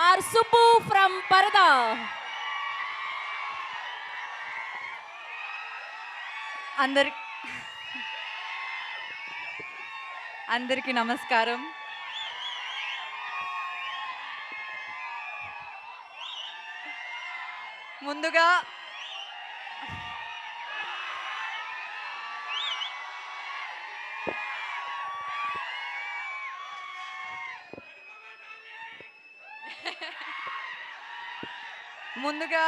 Are Subbu from పరదా. అందరి అందరికీ నమస్కారం. ముందుగా ముందుగా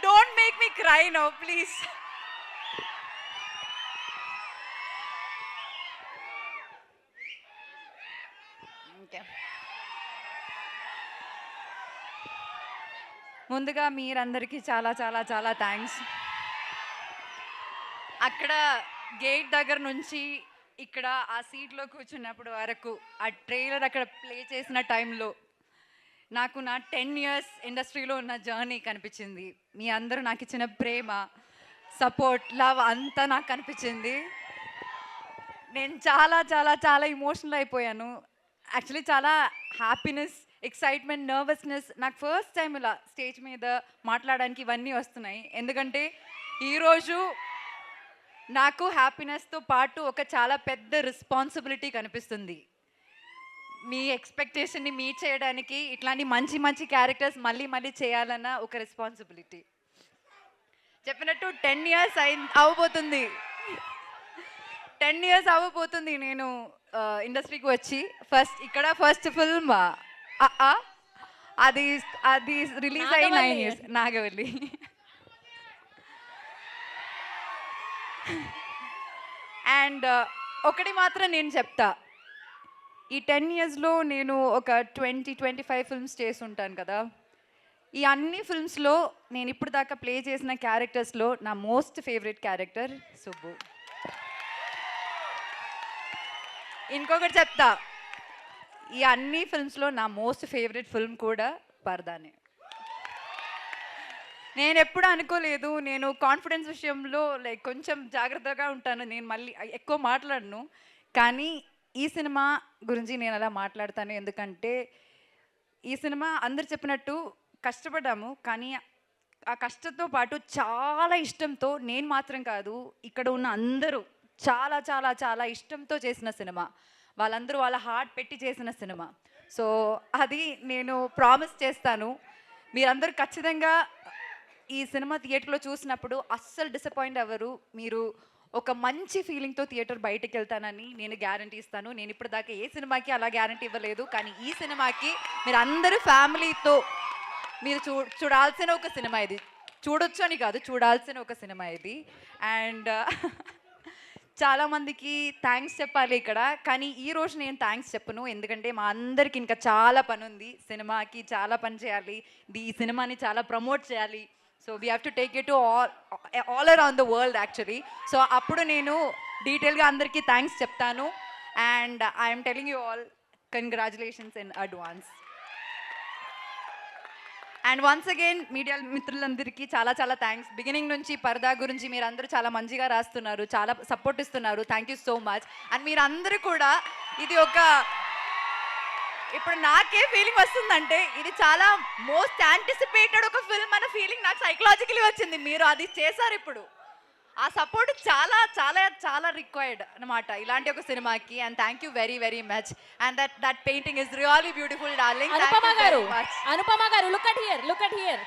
don't make me cry now please. ముందుగా మీరందరికీ చాలా చాలా చాలా థ్యాంక్స్. అక్కడ గేట్ దగ్గర నుంచి ఇక్కడ ఆ సీట్లో కూర్చున్నప్పుడు వరకు ఆ ట్రైలర్ అక్కడ ప్లే చేసిన టైంలో నాకు నా 10 ఇయర్స్ ఇండస్ట్రీలో ఉన్న జర్నీ కనిపించింది. మీ అందరూ నాకు ఇచ్చిన ప్రేమ, సపోర్ట్, లవ్ అంతా నాకు కనిపించింది. నేను చాలా చాలా చాలా ఇమోషనల్ అయిపోయాను. యాక్చువల్లీ చాలా హ్యాపీనెస్, ఎక్సైట్మెంట్, నర్వస్నెస్. నాకు ఫస్ట్ టైం ఇలా స్టేజ్ మీద మాట్లాడడానికి ఇవన్నీ వస్తున్నాయి. ఎందుకంటే ఈరోజు నాకు హ్యాపీనెస్తో పాటు ఒక చాలా పెద్ద రెస్పాన్సిబిలిటీ కనిపిస్తుంది. మీ ఎక్స్పెక్టేషన్ని మీట్ చేయడానికి ఇట్లాంటి మంచి మంచి క్యారెక్టర్స్ మళ్ళీ మళ్ళీ చేయాలన్న ఒక రెస్పాన్సిబిలిటీ. చెప్పినట్టు 10 ఇయర్స్ అవ్వబోతుంది. 10 ఇయర్స్ అవ్వబోతుంది నేను ఇండస్ట్రీకి వచ్చి. ఫస్ట్ ఫిల్మ్ అది అది రిలీజ్ అయ్యి 9 ఇయర్స్, నాగవల్లి. అండ్ ఒకటి మాత్రం నేను చెప్తా, ఈ 10 ఇయర్స్లో నేను ఒక 20-25 ఫిల్మ్స్ చేసి ఉంటాను కదా. ఈ అన్ని ఫిల్మ్స్లో నేను ఇప్పుడు దాకా ప్లే చేసిన క్యారెక్టర్స్లో నా మోస్ట్ ఫేవరెట్ క్యారెక్టర్ సుబ్బు. ఇంకొకటి చెప్తా, ఈ అన్ని ఫిల్మ్స్లో నా మోస్ట్ ఫేవరెట్ ఫిల్మ్ కూడా పరదానే. నేను ఎప్పుడు అనుకోలేదు, నేను కాన్ఫిడెన్స్ విషయంలో లైక్ కొంచెం జాగ్రత్తగా ఉంటాను, నేను మళ్ళీ ఎక్కువ మాట్లాడను. కానీ ఈ సినిమా గురించి నేను అలా మాట్లాడతాను. ఎందుకంటే ఈ సినిమా అందరు చెప్పినట్టు కష్టపడ్డాము, కానీ ఆ కష్టంతో పాటు చాలా ఇష్టంతో, నేను మాత్రం కాదు ఇక్కడ ఉన్న అందరూ చాలా చాలా చాలా ఇష్టంతో చేసిన సినిమా. వాళ్ళందరూ వాళ్ళ హార్ట్ పెట్టి చేసిన సినిమా. సో అది నేను ప్రామిస్ చేస్తాను, మీరందరూ ఖచ్చితంగా ఈ సినిమా థియేటర్లో చూసినప్పుడు అస్సలు డిసప్పాయింట్ అవ్వరు. మీరు ఒక మంచి ఫీలింగ్తో థియేటర్ బయటకు వెళ్తానని నేను గ్యారంటీ ఇస్తాను. నేను ఇప్పుడు దాకా ఏ సినిమాకి అలా గ్యారంటీ ఇవ్వలేదు, కానీ ఈ సినిమాకి మీరు అందరూ ఫ్యామిలీతో మీరు చూడాల్సిన ఒక సినిమా ఇది. చూడొచ్చు అని కాదు, చూడాల్సిన ఒక సినిమా ఇది. అండ్ చాలామందికి థ్యాంక్స్ చెప్పాలి ఇక్కడ, కానీ ఈరోజు నేను థ్యాంక్స్ చెప్పను. ఎందుకంటే మా అందరికి ఇంకా చాలా పని ఉంది. సినిమాకి చాలా పని చేయాలి, ఈ సినిమాని చాలా ప్రమోట్ చేయాలి. So we have to take it to all around the world actually. So అప్పుడు నేను డీటెయిల్గా అందరికీ థ్యాంక్స్ చెప్తాను. And I'm telling you all congratulations in advance. And once again media మిత్రులందరికీ చాలా చాలా థ్యాంక్స్. బిగినింగ్ నుంచి పరదా గురించి మీరు అందరూ చాలా మంచిగా రాస్తున్నారు, చాలా సపోర్ట్ ఇస్తున్నారు. Thank you so much. And మీరందరూ కూడా ఇది ఒక, ఇప్పుడు నాకే ఫీలింగ్ వస్తుందంటే ఇది చాలా మోస్ట్ యాంటిసిపేటెడ్ ఒక ఫిల్మ్ అన్న ఫీలింగ్ నాకు సైకలాజికలీ వచ్చింది. మీరు అది చేశారు. ఇప్పుడు ఆ సపోర్ట్ చాలా చాలా చాలా రిక్వైర్డ్ అనమాట ఇలాంటి ఒక సినిమాకి. And thank you very very much. And that painting is really beautiful darling. Anupama గారు look at here.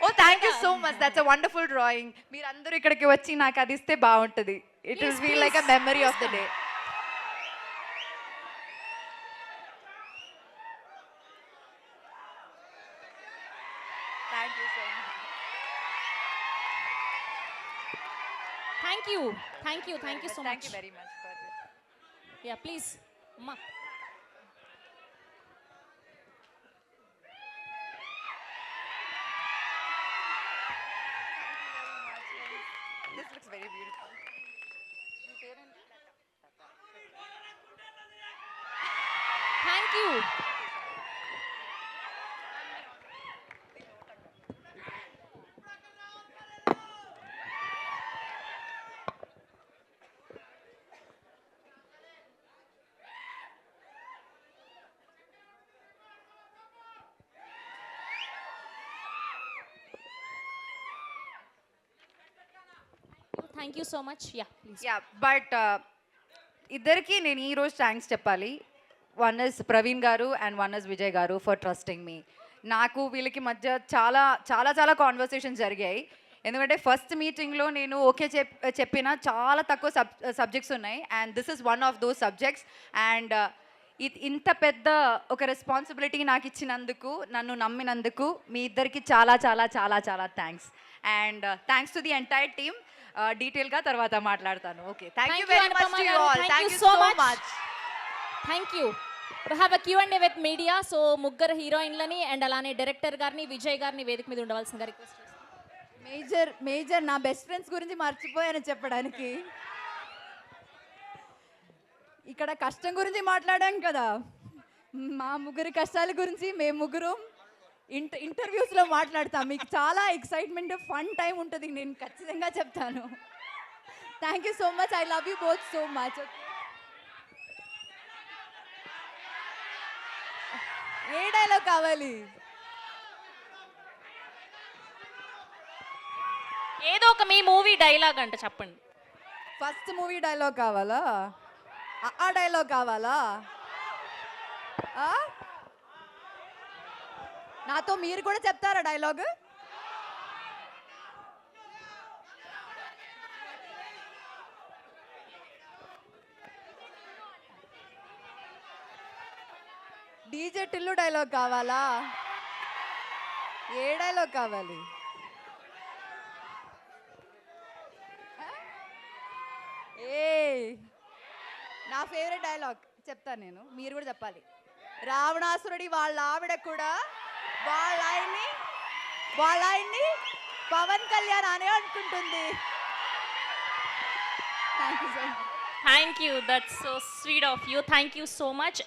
Oh thank you so much, that's a wonderful drawing. మీరందరూ ఇక్కడికి వచ్చి నాకు అది ఇస్తే బాగుంటుంది. It will feel like a memory of the day. Thank you so much. Thank you so thank much. You very much for this. Yeah please అమ్మా. This looks very beautiful. Thank you. Thank you so much. Yeah please. Yeah but ఇద్దరికి నేను ఈరోజు thanks చెప్పాలి. One is Praveen గారు and one is Vijay గారు for trusting me. నాకు వీళ్ళకి మధ్య చాలా చాలా చాలా కాన్వర్సేషన్స్ జరిగాయి. ఎందుకంటే ఫస్ట్ మీటింగ్లో నేను ఓకే చెప్పిన చాలా తక్కువ సబ్జెక్ట్స్ ఉన్నాయి and this is one of those subjects. And ఇంత పెద్ద ఒక రెస్పాన్సిబిలిటీ నాకు ఇచ్చినందుకు, నన్ను నమ్మినందుకు మీ ఇద్దరికి చాలా చాలా చాలా చాలా thanks. And thanks to the entire team. డీటెయిల్గా తర్వాత మాట్లాడతాను. Okay, thank you very much to you all. Thank you so much. Thank you. We have a Q&A with media. So ముగ్గురు హీరోయిన్లని అండ్ అలానే డైరెక్టర్ గారిని విజయ్ గారిని వేదిక మీద ఉండవలసిందిగా రిక్వెస్ట్ చేస్తాను. మేజర్ నా బెస్ట్ ఫ్రెండ్స్ గురించి మర్చిపోయాను చెప్పడానికి. ఇక్కడ కష్టం గురించి మాట్లాడాం కదా, మా ముగ్గురి కష్టాల గురించి మేము ముగ్గురు ఇంటర్వ్యూస్లో మాట్లాడతాం. మీకు చాలా ఎక్సైట్మెంట్ ఫన్ టైం ఉంటుంది, నేను ఖచ్చితంగా చెప్తాను. Thank you so much. I love you both so much. A dialogue కావాలి? ఏదో ఒక మీ మూవీ డైలాగ్ అంట చెప్పండి. ఫస్ట్ మూవీ డైలాగ్ కావాలా? ఆ డైలాగ్ కావాలా? నాతో మీరు కూడా చెప్తారా డైలాగ్? డీజే టిల్లు డైలాగ్ కావాలా? ఏ డైలాగ్ కావాలి? ఏ నా ఫేవరెట్ డైలాగ్ చెప్తాను నేను, మీరు కూడా చెప్పాలి. రావణాసురుడి వాళ్ళ ఆవిడ కూడా వాళ్ళ ఆయన్ని పవన్ కళ్యాణ్ అనే అనుకుంటుంది. Thank you so much. Thank you. That's so sweet of you. Thank you so much.